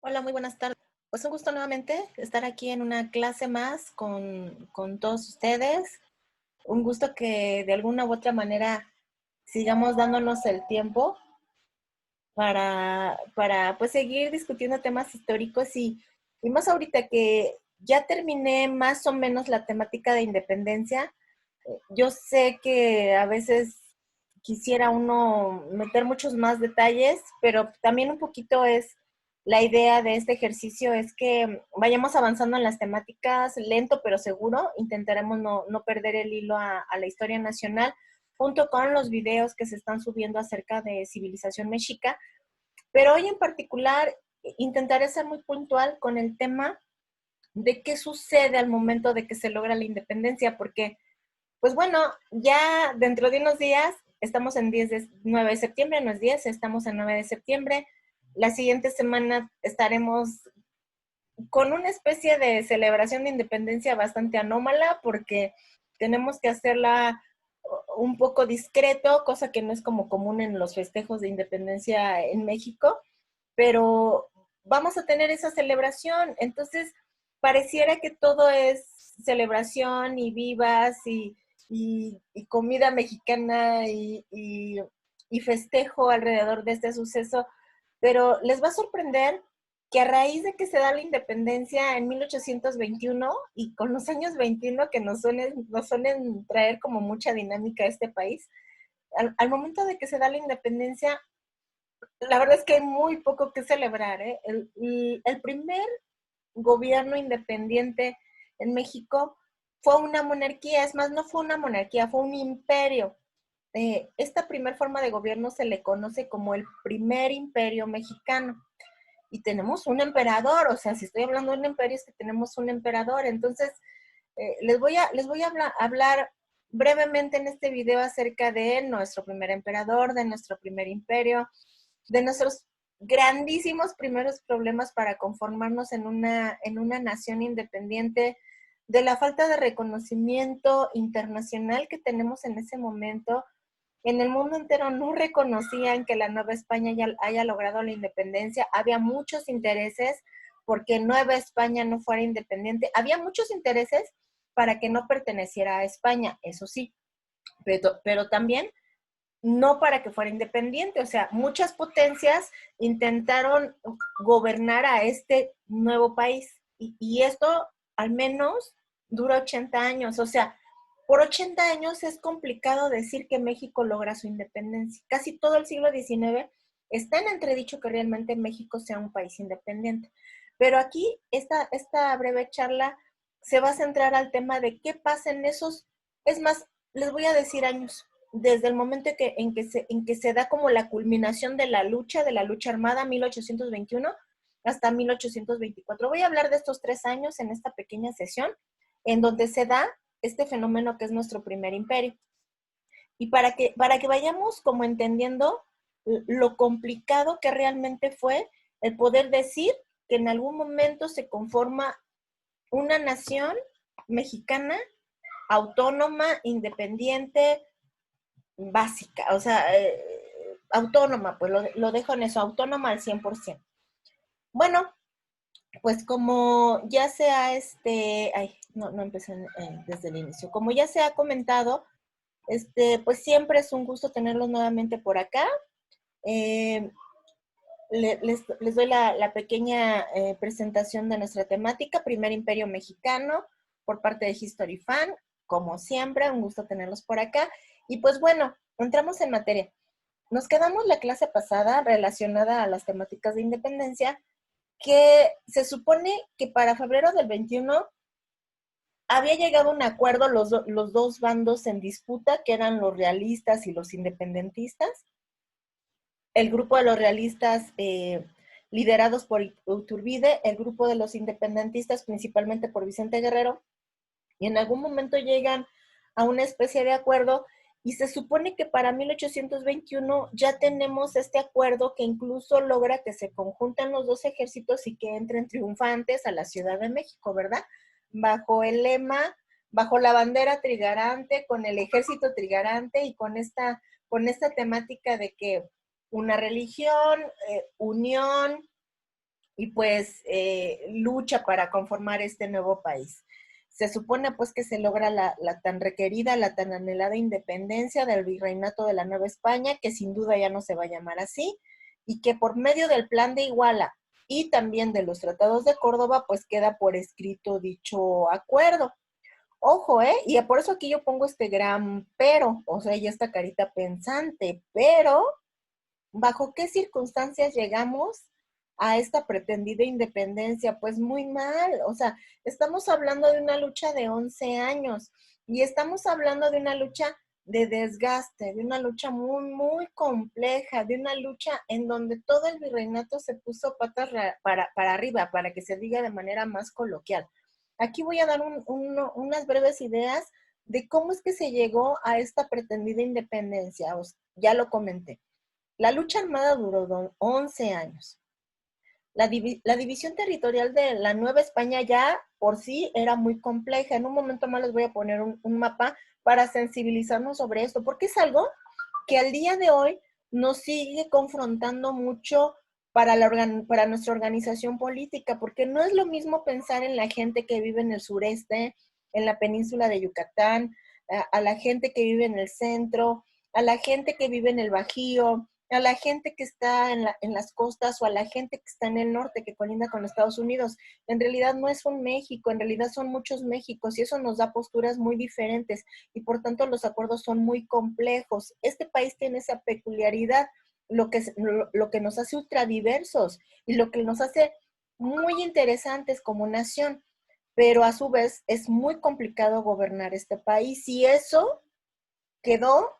Hola, muy buenas tardes. Pues un gusto nuevamente estar aquí en una clase más con todos ustedes. Un gusto que de alguna u otra manera sigamos dándonos el tiempo para pues seguir discutiendo temas históricos y más ahorita que ya terminé más o menos la temática de independencia. Yo sé que a veces quisiera uno meter muchos más detalles, pero también un poquito es la idea de este ejercicio es que vayamos avanzando en las temáticas lento pero seguro. Intentaremos no perder el hilo a la historia nacional junto con los videos que se están subiendo acerca de civilización mexica. Pero hoy en particular intentaré ser muy puntual con el tema de qué sucede al momento de que se logra la independencia, porque pues bueno, ya dentro de unos días, estamos en 9 de septiembre, no es 10, estamos en 9 de septiembre. La siguiente semana estaremos con una especie de celebración de independencia bastante anómala porque tenemos que hacerla un poco discreto, cosa que no es como común en los festejos de independencia en México, pero vamos a tener esa celebración. Entonces, pareciera que todo es celebración y vivas y comida mexicana y festejo alrededor de este suceso, pero les va a sorprender que a raíz de que se da la independencia en 1821 y con los años 21 que nos suelen traer como mucha dinámica a este país, al momento de que se da la independencia, la verdad es que hay muy poco que celebrar, ¿eh? El primer gobierno independiente en México fue una monarquía, es más, no fue una monarquía, fue un imperio. Esta primer forma de gobierno se le conoce como el primer imperio mexicano. Y tenemos un emperador, o sea, si estoy hablando de un imperio es que tenemos un emperador. Entonces, les voy a hablar brevemente en este video acerca de nuestro primer emperador, de nuestro primer imperio, de nuestros grandísimos primeros problemas para conformarnos en una nación independiente, de la falta de reconocimiento internacional que tenemos en ese momento. En el mundo entero no reconocían que la Nueva España ya haya logrado la independencia. Había muchos intereses porque Nueva España no fuera independiente. Había muchos intereses para que no perteneciera a España, eso sí, pero también no para que fuera independiente. O sea, muchas potencias intentaron gobernar a este nuevo país y esto al menos dura 80 años. O sea, por 80 años es complicado decir que México logra su independencia. Casi todo el siglo XIX está en entredicho que realmente México sea un país independiente. Pero aquí, esta breve charla se va a centrar al tema de qué pasa en esos, es más, les voy a decir años, desde el momento en que se da como la culminación de la lucha armada, 1821 hasta 1824. Voy a hablar de estos 3 años en esta pequeña sesión, en donde se da este fenómeno que es nuestro primer imperio. Y para que vayamos como entendiendo lo complicado que realmente fue el poder decir que en algún momento se conforma una nación mexicana autónoma, independiente, básica, o sea, autónoma, pues lo dejo en eso, autónoma al 100%. Bueno, pues como ya sea no empecé desde el inicio, como ya se ha comentado, pues siempre es un gusto tenerlos nuevamente por acá. Eh, les doy la pequeña presentación de nuestra temática, Primer Imperio Mexicano, por parte de History Fan. Como siempre, un gusto tenerlos por acá. Y pues bueno, entramos en materia. Nos quedamos la clase pasada relacionada a las temáticas de independencia, que se supone que para febrero del 21 había llegado a un acuerdo los dos bandos en disputa, que eran los realistas y los independentistas. El grupo de los realistas liderados por Iturbide, el grupo de los independentistas principalmente por Vicente Guerrero, y en algún momento llegan a una especie de acuerdo y se supone que para 1821 ya tenemos este acuerdo que incluso logra que se conjunten los dos ejércitos y que entren triunfantes a la Ciudad de México, ¿verdad? Bajo el lema, bajo la bandera trigarante, con el ejército trigarante y con esta temática de que una religión, unión y pues lucha para conformar este nuevo país. Se supone pues que se logra la tan requerida, la tan anhelada independencia del virreinato de la Nueva España, que sin duda ya no se va a llamar así, y que por medio del Plan de Iguala y también de los tratados de Córdoba, pues queda por escrito dicho acuerdo. Ojo, ¿eh? Y por eso aquí yo pongo este gran pero, o sea, y esta carita pensante, pero ¿bajo qué circunstancias llegamos a esta pretendida independencia? Pues muy mal, o sea, estamos hablando de una lucha de 11 años y estamos hablando de una lucha de desgaste, de una lucha muy, muy compleja, de una lucha en donde todo el virreinato se puso patas para arriba, para que se diga de manera más coloquial. Aquí voy a dar unas breves ideas de cómo es que se llegó a esta pretendida independencia. Ya lo comenté. La lucha armada duró 11 años. La división territorial de la Nueva España ya por sí era muy compleja. En un momento más les voy a poner un mapa para sensibilizarnos sobre esto, porque es algo que al día de hoy nos sigue confrontando mucho para nuestra organización política, porque no es lo mismo pensar en la gente que vive en el sureste, en la península de Yucatán, a la gente que vive en el centro, a la gente que vive en el Bajío, a la gente que está en las costas o a la gente que está en el norte, que colinda con Estados Unidos. En realidad no es un México, en realidad son muchos Méxicos y eso nos da posturas muy diferentes y por tanto los acuerdos son muy complejos. Este país tiene esa peculiaridad, lo que nos hace ultradiversos y lo que nos hace muy interesantes como nación, pero a su vez es muy complicado gobernar este país y eso quedó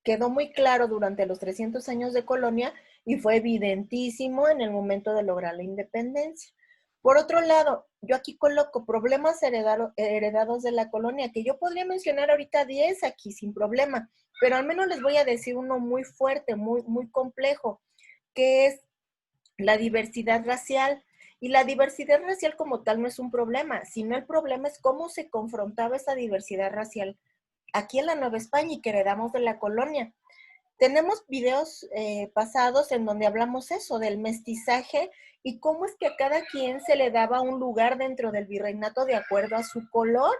quedó muy claro durante los 300 años de colonia y fue evidentísimo en el momento de lograr la independencia. Por otro lado, yo aquí coloco problemas heredados de la colonia, que yo podría mencionar ahorita 10 aquí sin problema, pero al menos les voy a decir uno muy fuerte, muy, muy complejo, que es la diversidad racial. Y la diversidad racial como tal no es un problema, sino el problema es cómo se confrontaba esa diversidad racial aquí en la Nueva España y que heredamos de la colonia. Tenemos videos pasados en donde hablamos eso, del mestizaje y cómo es que a cada quien se le daba un lugar dentro del virreinato de acuerdo a su color.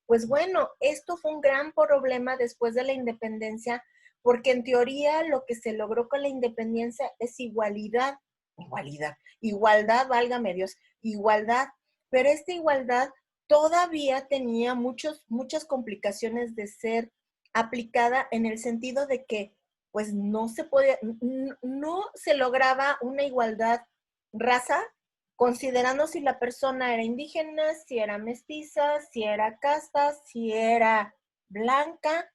Pues bueno, esto fue un gran problema después de la independencia, porque en teoría lo que se logró con la independencia es igualdad, válgame Dios, igualdad, pero esta igualdad todavía tenía muchas complicaciones de ser aplicada en el sentido de que pues no se podía, no se lograba una igualdad raza, considerando si la persona era indígena, si era mestiza, si era casta, si era blanca,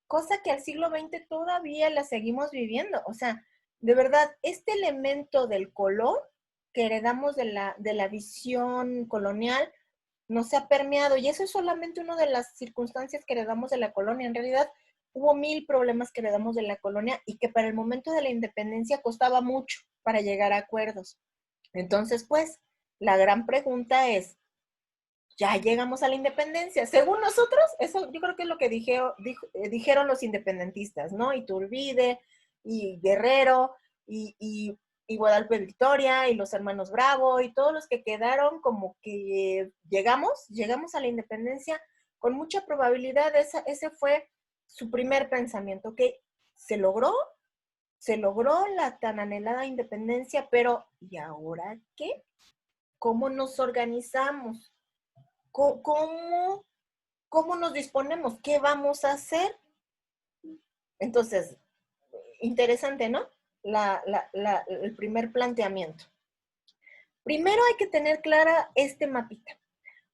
cosa que al siglo XX todavía la seguimos viviendo. O sea, de verdad, este elemento del color que heredamos de la visión colonial nos ha permeado y eso es solamente una de las circunstancias que heredamos de la colonia. En realidad, hubo 1000 problemas que heredamos de la colonia y que para el momento de la independencia costaba mucho para llegar a acuerdos. Entonces, pues, la gran pregunta es, ¿ya llegamos a la independencia? Según nosotros, eso yo creo que es lo que dijeron los independentistas, ¿no? Iturbide y Guerrero y Guadalupe Victoria y los hermanos Bravo y todos los que quedaron como que llegamos a la independencia con mucha probabilidad. Ese fue su primer pensamiento, que se logró, se logró la tan anhelada independencia, pero ¿y ahora qué? ¿Cómo nos organizamos? ¿Cómo, cómo nos disponemos? ¿Qué vamos a hacer? Entonces, interesante, ¿no? El primer planteamiento. Primero hay que tener clara este mapita,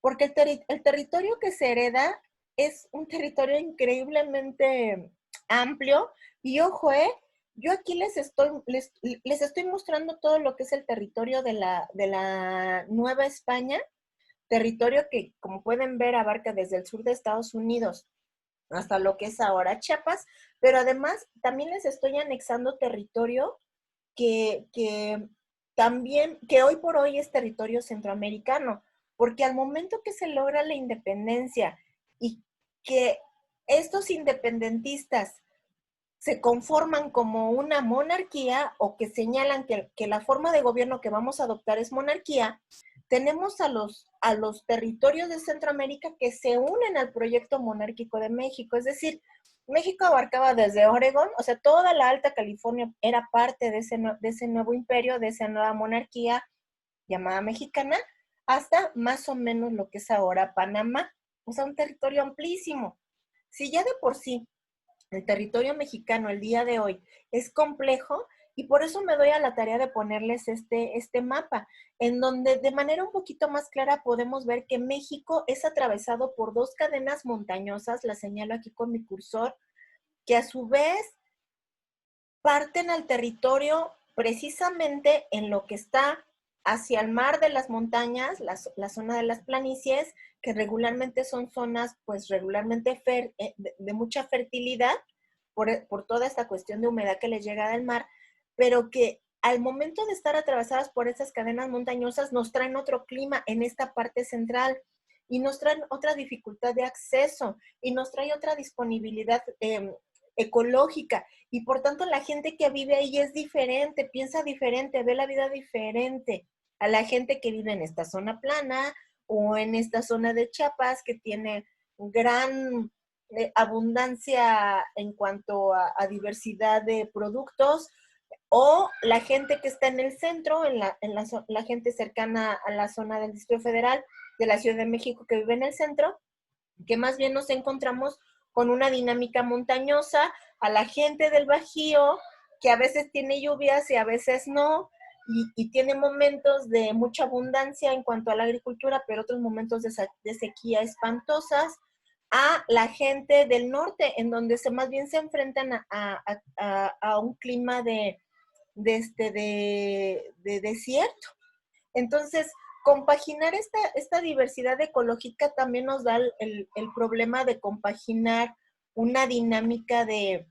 porque el territorio que se hereda es un territorio increíblemente amplio y ojo, yo aquí les estoy mostrando todo lo que es el territorio de la Nueva España, territorio que, como pueden ver, abarca desde el sur de Estados Unidos hasta lo que es ahora Chiapas, pero además también les estoy anexando territorio que también, que hoy por hoy es territorio centroamericano, porque al momento que se logra la independencia y que estos independentistas se conforman como una monarquía o que señalan que la forma de gobierno que vamos a adoptar es monarquía, tenemos a los territorios de Centroamérica que se unen al proyecto monárquico de México. Es decir, México abarcaba desde Oregón, o sea, toda la Alta California era parte de ese nuevo imperio, de esa nueva monarquía llamada mexicana, hasta más o menos lo que es ahora Panamá. O sea, un territorio amplísimo. Si ya de por sí el territorio mexicano el día de hoy es complejo, y por eso me doy a la tarea de ponerles este mapa, en donde de manera un poquito más clara podemos ver que México es atravesado por dos cadenas montañosas, las señalo aquí con mi cursor, que a su vez parten al territorio precisamente en lo que está hacia el mar de las montañas, la zona de las planicies, que regularmente son zonas pues regularmente de mucha fertilidad por toda esta cuestión de humedad que les llega del mar, pero que al momento de estar atravesadas por esas cadenas montañosas nos traen otro clima en esta parte central y nos traen otra dificultad de acceso y nos trae otra disponibilidad ecológica, y por tanto la gente que vive ahí es diferente, piensa diferente, ve la vida diferente a la gente que vive en esta zona plana o en esta zona de Chiapas que tiene gran abundancia en cuanto a diversidad de productos, o la gente que está en el centro, la gente cercana a la zona del Distrito Federal, de la Ciudad de México, que vive en el centro, que más bien nos encontramos con una dinámica montañosa, a la gente del Bajío, que a veces tiene lluvias y a veces no, y tiene momentos de mucha abundancia en cuanto a la agricultura, pero otros momentos de sequía espantosas, a la gente del norte, en donde más bien se enfrentan a un clima de desierto. Entonces, compaginar esta diversidad ecológica también nos da el problema de compaginar una dinámica de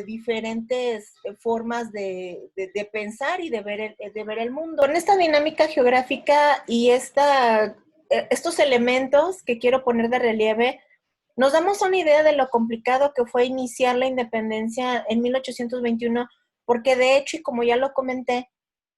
diferentes formas de pensar y de ver el mundo. Con esta dinámica geográfica y estos elementos que quiero poner de relieve, nos damos una idea de lo complicado que fue iniciar la independencia en 1821, porque de hecho, y como ya lo comenté,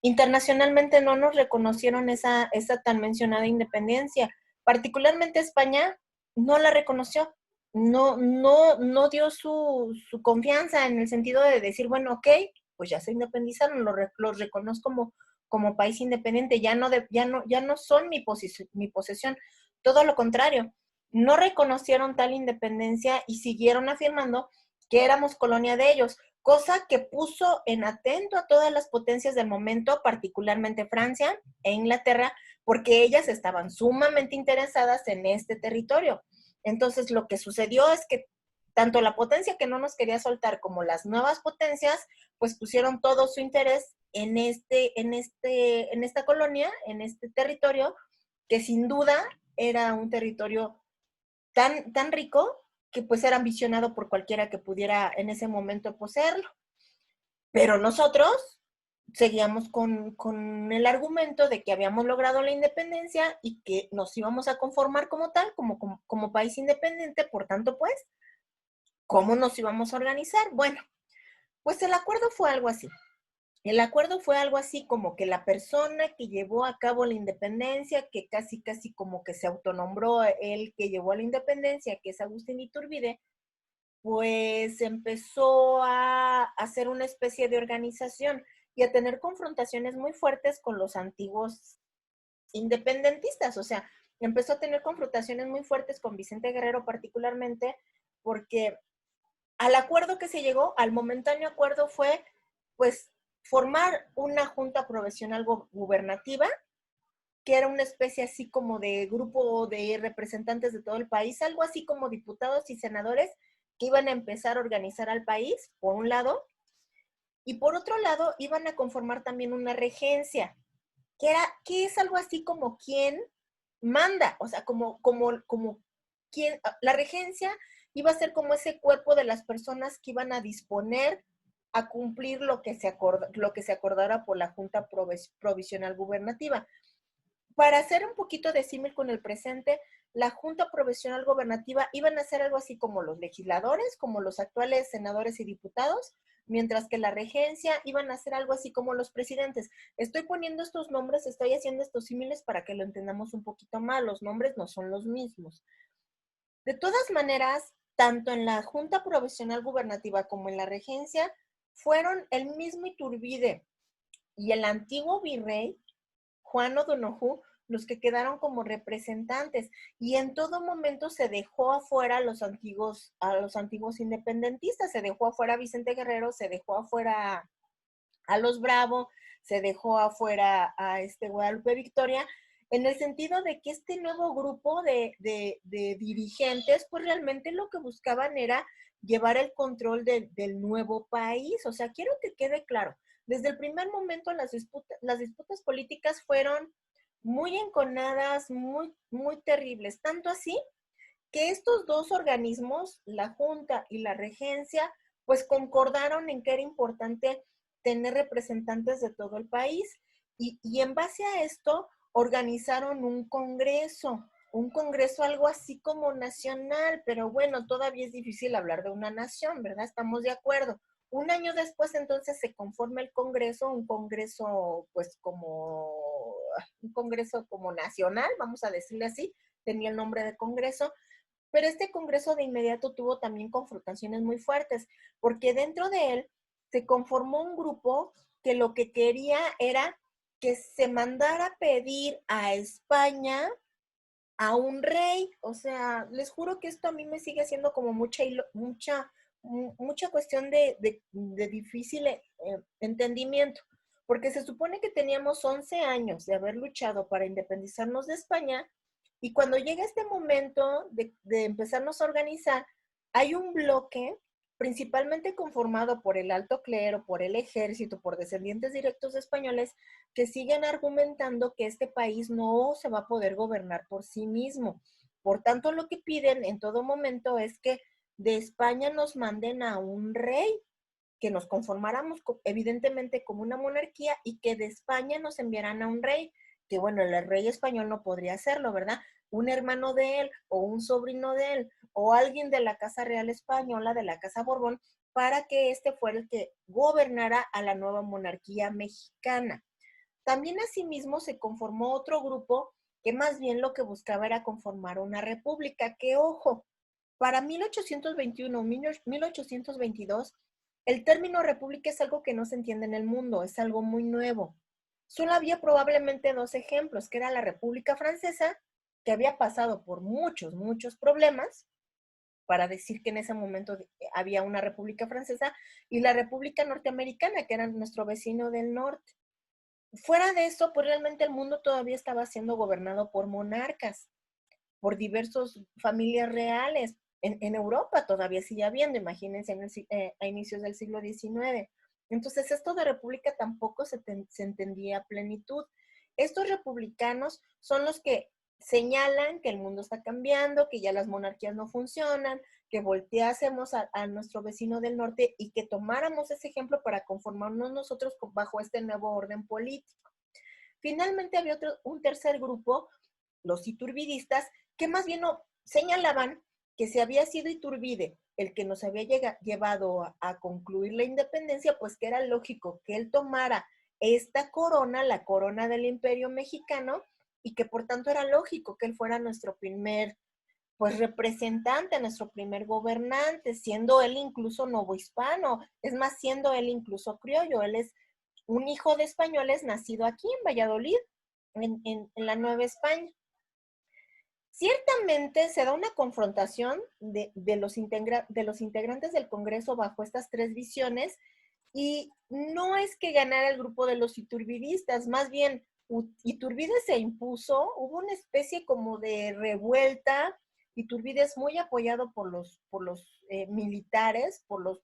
internacionalmente no nos reconocieron esa tan mencionada independencia. Particularmente España no la reconoció, no dio su confianza en el sentido de decir, bueno, ok, pues ya se independizaron, los reconozco como país independiente, ya no son mi posesión, todo lo contrario, no reconocieron tal independencia y siguieron afirmando que éramos colonia de ellos, cosa que puso en atento a todas las potencias del momento, particularmente Francia e Inglaterra, porque ellas estaban sumamente interesadas en este territorio. Entonces, lo que sucedió es que tanto la potencia que no nos quería soltar como las nuevas potencias, pues pusieron todo su interés en esta colonia, en este territorio, que sin duda era un territorio tan rico que pues era ambicionado por cualquiera que pudiera en ese momento poseerlo. Pero nosotros seguíamos con el argumento de que habíamos logrado la independencia y que nos íbamos a conformar como tal, como país independiente, por tanto, pues, ¿cómo nos íbamos a organizar? Bueno, pues el acuerdo fue algo así. El acuerdo fue algo así como que la persona que llevó a cabo la independencia, que casi como que se autonombró el que llevó a la independencia, que es Agustín Iturbide, pues empezó a hacer una especie de organización y a tener confrontaciones muy fuertes con los antiguos independentistas. O sea, empezó a tener confrontaciones muy fuertes con Vicente Guerrero particularmente, porque al acuerdo que se llegó, al momentáneo acuerdo fue, pues, formar una junta provisional gubernativa, que era una especie así como de grupo de representantes de todo el país, algo así como diputados y senadores que iban a empezar a organizar al país, por un lado, y por otro lado iban a conformar también una regencia, que es algo así como quien manda, o sea, como quien, la regencia iba a ser como ese cuerpo de las personas que iban a disponer a cumplir lo que se acordara por la Junta Provisional Gubernativa. Para hacer un poquito de símil con el presente, la Junta Provisional Gobernativa iban a ser algo así como los legisladores, como los actuales senadores y diputados, mientras que la regencia iban a ser algo así como los presidentes. Estoy poniendo estos nombres, estoy haciendo estos símiles para que lo entendamos un poquito más. Los nombres no son los mismos. De todas maneras, tanto en la Junta Provisional Gubernativa como en la regencia, fueron el mismo Iturbide y el antiguo virrey, Juan O'Donoghue, los que quedaron como representantes. Y en todo momento se dejó afuera a los antiguos independentistas, se dejó afuera a Vicente Guerrero, se dejó afuera a los Bravo, se dejó afuera a Guadalupe Victoria, en el sentido de que este nuevo grupo de dirigentes, pues realmente lo que buscaban era llevar el control del nuevo país. O sea, quiero que quede claro, desde el primer momento las disputas políticas fueron muy enconadas, muy terribles, tanto así que estos dos organismos, la Junta y la Regencia, pues concordaron en que era importante tener representantes de todo el país y en base a esto organizaron un congreso algo así como nacional, pero bueno, todavía es difícil hablar de una nación, ¿verdad? Estamos de acuerdo. Un año después entonces se conforma el congreso, un congreso como nacional, vamos a decirle así, tenía el nombre de congreso, pero este congreso de inmediato tuvo también confrontaciones muy fuertes, porque dentro de él se conformó un grupo que lo que quería era que se mandara a pedir a España a un rey. O sea, les juro que esto a mí me sigue haciendo como mucha cuestión de difícil entendimiento, porque se supone que teníamos 11 años de haber luchado para independizarnos de España, y cuando llega este momento de empezarnos a organizar, hay un bloque principalmente conformado por el alto clero, por el ejército, por descendientes directos de españoles, que siguen argumentando que este país no se va a poder gobernar por sí mismo. Por tanto, lo que piden en todo momento es que de España nos manden a un rey, que nos conformáramos evidentemente como una monarquía y que de España nos enviaran a un rey, que bueno, el rey español no podría hacerlo, ¿verdad? Un hermano de él o un sobrino de él o alguien de la Casa Real Española, de la Casa Borbón, para que este fuera el que gobernara a la nueva monarquía mexicana. También asimismo se conformó otro grupo que más bien lo que buscaba era conformar una república, que ojo, para 1821, 1822, el término república es algo que no se entiende en el mundo, es algo muy nuevo. Solo había probablemente dos ejemplos, que era la República Francesa, que había pasado por muchos problemas, para decir que en ese momento había una República Francesa, y la República Norteamericana, que era nuestro vecino del norte. Fuera de eso, pues realmente el mundo todavía estaba siendo gobernado por monarcas, por diversas familias reales. En Europa todavía sigue habiendo, imagínense, a inicios del siglo XIX. Entonces, esto de república tampoco se entendía a plenitud. Estos republicanos son los que señalan que el mundo está cambiando, que ya las monarquías no funcionan, que volteásemos a nuestro vecino del norte y que tomáramos ese ejemplo para conformarnos nosotros bajo este nuevo orden político. Finalmente había un tercer grupo, los iturbidistas, que más bien señalaban que si había sido Iturbide el que nos había llevado a concluir la independencia, pues que era lógico que él tomara esta corona, la corona del Imperio Mexicano, y que por tanto era lógico que él fuera nuestro primer pues representante, nuestro primer gobernante, siendo él incluso novohispano, es más, siendo él incluso criollo. Él es un hijo de españoles nacido aquí en Valladolid, en la Nueva España. Ciertamente se da una confrontación de los integrantes del Congreso bajo estas tres visiones, y no es que ganara el grupo de los iturbidistas, más bien Iturbide se impuso, hubo una especie como de revuelta. Iturbide es muy apoyado por los militares, por los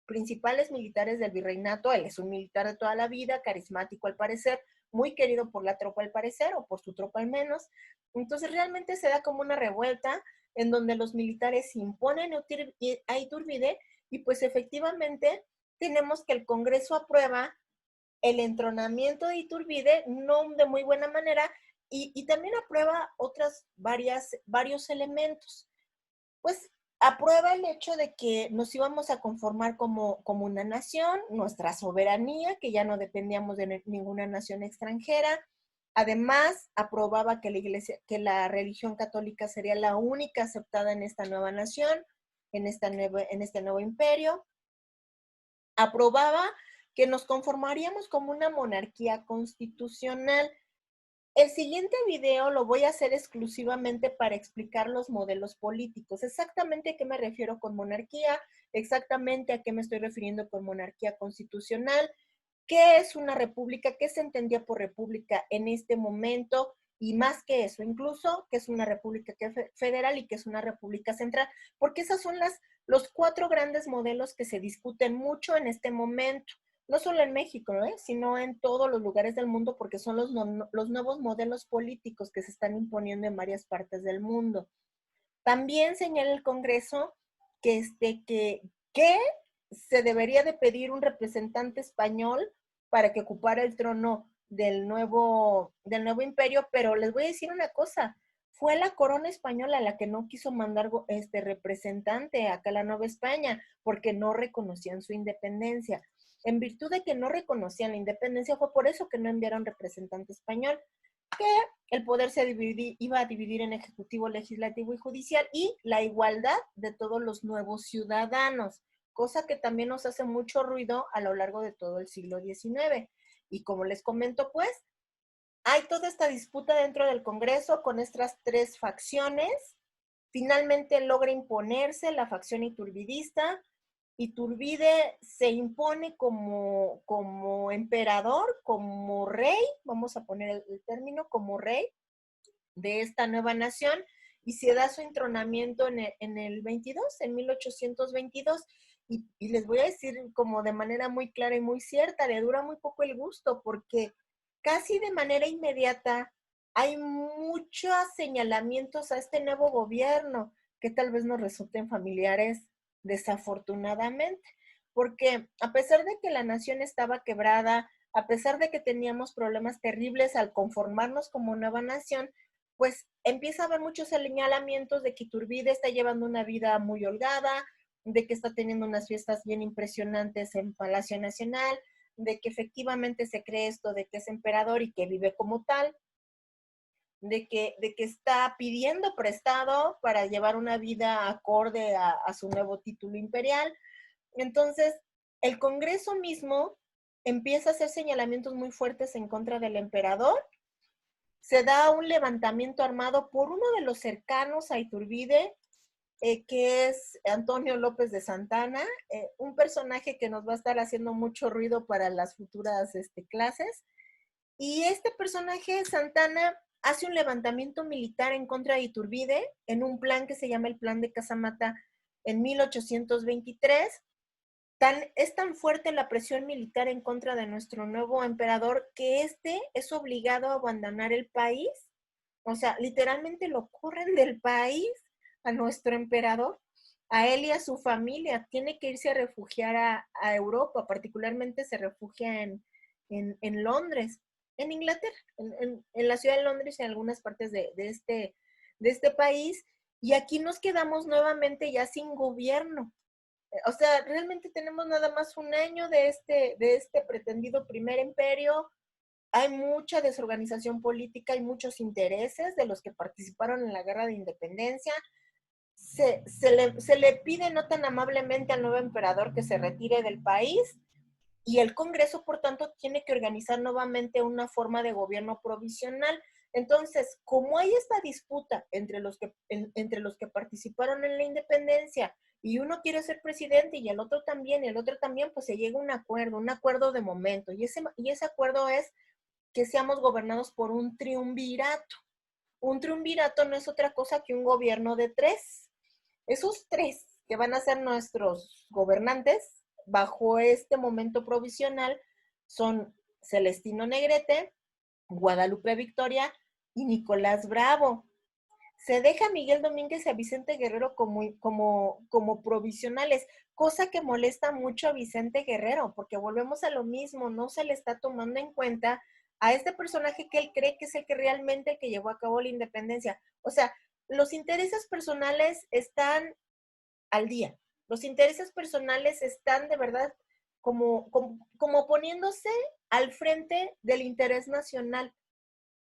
principales militares del virreinato. Él es un militar de toda la vida, carismático al parecer, muy querido por la tropa al parecer, o por su tropa al menos. Entonces realmente se da como una revuelta en donde los militares imponen a Iturbide, y pues efectivamente tenemos que el Congreso aprueba el entronamiento de Iturbide, no de muy buena manera, y también aprueba varios elementos. Pues aprueba el hecho de que nos íbamos a conformar como una nación, nuestra soberanía, que ya no dependíamos de ninguna nación extranjera. Además, aprobaba que la religión católica sería la única aceptada en esta nueva nación, en este nuevo imperio. Aprobaba que nos conformaríamos como una monarquía constitucional. El siguiente video lo voy a hacer exclusivamente para explicar los modelos políticos, exactamente a qué me refiero con monarquía, exactamente a qué me estoy refiriendo con monarquía constitucional, qué es una república, qué se entendía por república en este momento y más que eso, incluso qué es una república federal y qué es una república central, porque esos son los 4 grandes modelos que se discuten mucho en este momento. No solo en México, sino en todos los lugares del mundo, porque son los nuevos modelos políticos que se están imponiendo en varias partes del mundo. También señala el Congreso que se debería de pedir un representante español para que ocupara el trono del nuevo imperio, pero les voy a decir una cosa, fue la corona española la que no quiso mandar representante acá a la Nueva España, porque no reconocían su independencia. En virtud de que no reconocían la independencia, fue por eso que no enviaron representante español, que el poder iba a dividir en ejecutivo, legislativo y judicial, y la igualdad de todos los nuevos ciudadanos, cosa que también nos hace mucho ruido a lo largo de todo el siglo XIX. Y como les comento, pues, hay toda esta disputa dentro del Congreso con estas 3 facciones. Finalmente logra imponerse la facción iturbidista. Iturbide se impone como emperador, como rey, vamos a poner el término, como rey de esta nueva nación, y se da su entronamiento en el 22, en 1822. Y les voy a decir como de manera muy clara y muy cierta, le dura muy poco el gusto, porque casi de manera inmediata hay muchos señalamientos a este nuevo gobierno que tal vez nos resulten familiares, desafortunadamente, porque a pesar de que la nación estaba quebrada, a pesar de que teníamos problemas terribles al conformarnos como nueva nación, pues empieza a haber muchos señalamientos de que Iturbide está llevando una vida muy holgada, de que está teniendo unas fiestas bien impresionantes en Palacio Nacional, de que efectivamente se cree esto de que es emperador y que vive como tal, de que está pidiendo prestado para llevar una vida acorde a su nuevo título imperial. Entonces, el Congreso mismo empieza a hacer señalamientos muy fuertes en contra del emperador. Se da un levantamiento armado por uno de los cercanos a Iturbide, que es Antonio López de Santana, un personaje que nos va a estar haciendo mucho ruido para las futuras clases. Y este personaje, Santana, hace un levantamiento militar en contra de Iturbide en un plan que se llama el Plan de Casamata en 1823. Es tan fuerte la presión militar en contra de nuestro nuevo emperador que es obligado a abandonar el país. O sea, literalmente lo corren del país a nuestro emperador, a él y a su familia. Tiene que irse a refugiar a Europa, particularmente se refugia en Londres, en Inglaterra, en la ciudad de Londres y en algunas partes de este país. Y aquí nos quedamos nuevamente ya sin gobierno. O sea, realmente tenemos nada más un año de este pretendido primer imperio. Hay mucha desorganización política y muchos intereses de los que participaron en la guerra de independencia. Se le pide no tan amablemente al nuevo emperador que se retire del país, y el Congreso, por tanto, tiene que organizar nuevamente una forma de gobierno provisional. Entonces, como hay esta disputa entre los que participaron en la independencia, y uno quiere ser presidente y el otro también, pues se llega a un acuerdo de momento, y ese acuerdo es que seamos gobernados por un triunvirato. Un triunvirato no es otra cosa que un gobierno de 3. Esos 3 que van a ser nuestros gobernantes bajo este momento provisional son Celestino Negrete, Guadalupe Victoria y Nicolás Bravo. Se deja a Miguel Domínguez y a Vicente Guerrero como provisionales, cosa que molesta mucho a Vicente Guerrero, porque volvemos a lo mismo, no se le está tomando en cuenta a este personaje que él cree que es el que realmente el que llevó a cabo la independencia. O sea, los intereses personales están al día. Los intereses personales están de verdad como poniéndose al frente del interés nacional,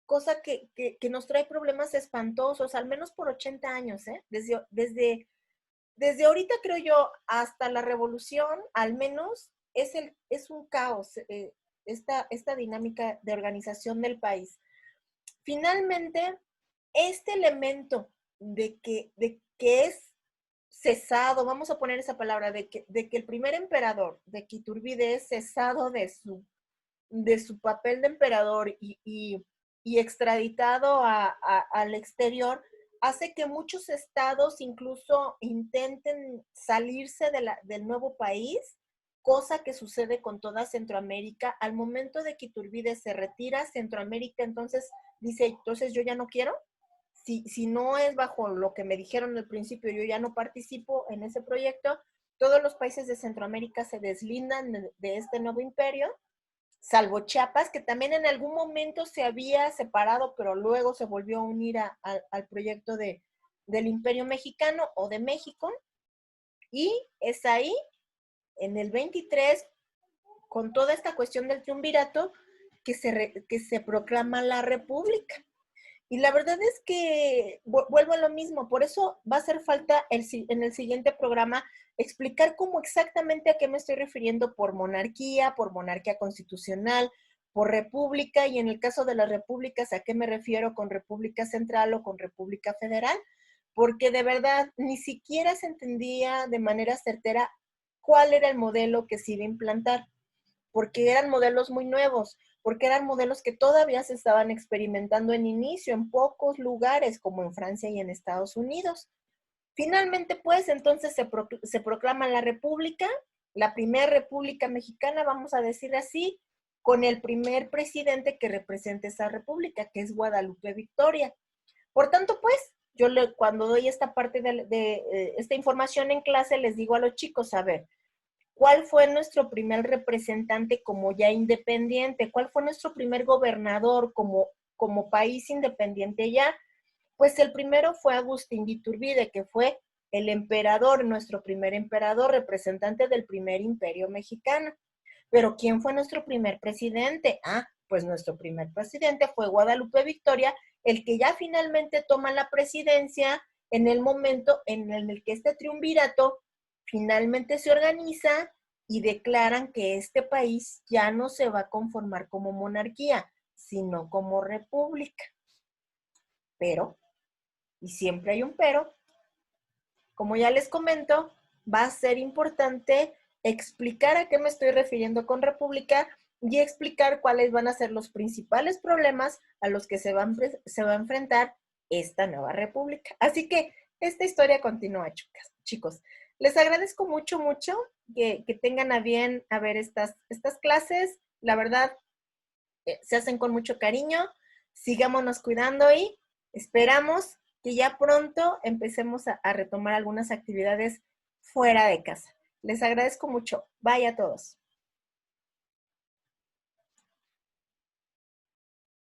cosa que nos trae problemas espantosos, al menos por 80 años, ¿eh? Desde ahorita, creo yo, hasta la revolución, al menos, es un caos esta dinámica de organización del país. Finalmente, este elemento de que es cesado, vamos a poner esa palabra, de que el primer emperador, de que Iturbide es cesado de su papel de emperador y extraditado al exterior, hace que muchos estados incluso intenten salirse del nuevo país, cosa que sucede con toda Centroamérica. Al momento de que Iturbide se retira, Centroamérica entonces dice, entonces yo ya no quiero. Si no es bajo lo que me dijeron al principio, yo ya no participo en ese proyecto. Todos los países de Centroamérica se deslindan de este nuevo imperio, salvo Chiapas, que también en algún momento se había separado, pero luego se volvió a unir al proyecto del Imperio Mexicano o de México. Y es ahí, en el 23, con toda esta cuestión del triunvirato, que se proclama la República. Y la verdad es que vuelvo a lo mismo, por eso va a hacer falta en el siguiente programa explicar cómo exactamente a qué me estoy refiriendo por monarquía constitucional, por república, y en el caso de las repúblicas, a qué me refiero con república central o con república federal, porque de verdad ni siquiera se entendía de manera certera cuál era el modelo que se iba a implantar, porque eran modelos muy nuevos, porque eran modelos que todavía se estaban experimentando en inicio, en pocos lugares, como en Francia y en Estados Unidos. Finalmente, pues, entonces se proclama la República, la primera República Mexicana, vamos a decir así, con el primer presidente que representa esa república, que es Guadalupe Victoria. Por tanto, pues, cuando doy esta parte de esta información en clase, les digo a los chicos, a ver, ¿cuál fue nuestro primer representante como ya independiente? ¿Cuál fue nuestro primer gobernador como país independiente ya? Pues el primero fue Agustín de Iturbide, que fue el emperador, nuestro primer emperador, representante del primer imperio mexicano. Pero ¿quién fue nuestro primer presidente? Pues nuestro primer presidente fue Guadalupe Victoria, el que ya finalmente toma la presidencia en el momento en el que este triunvirato finalmente se organiza y declaran que este país ya no se va a conformar como monarquía, sino como república. Pero, y siempre hay un pero, como ya les comento, va a ser importante explicar a qué me estoy refiriendo con república y explicar cuáles van a ser los principales problemas a los que se va a enfrentar esta nueva república. Así que esta historia continúa, chicos. Les agradezco mucho que tengan a bien a ver estas clases. La verdad, se hacen con mucho cariño. Sigámonos cuidando y esperamos que ya pronto empecemos a retomar algunas actividades fuera de casa. Les agradezco mucho. Bye a todos.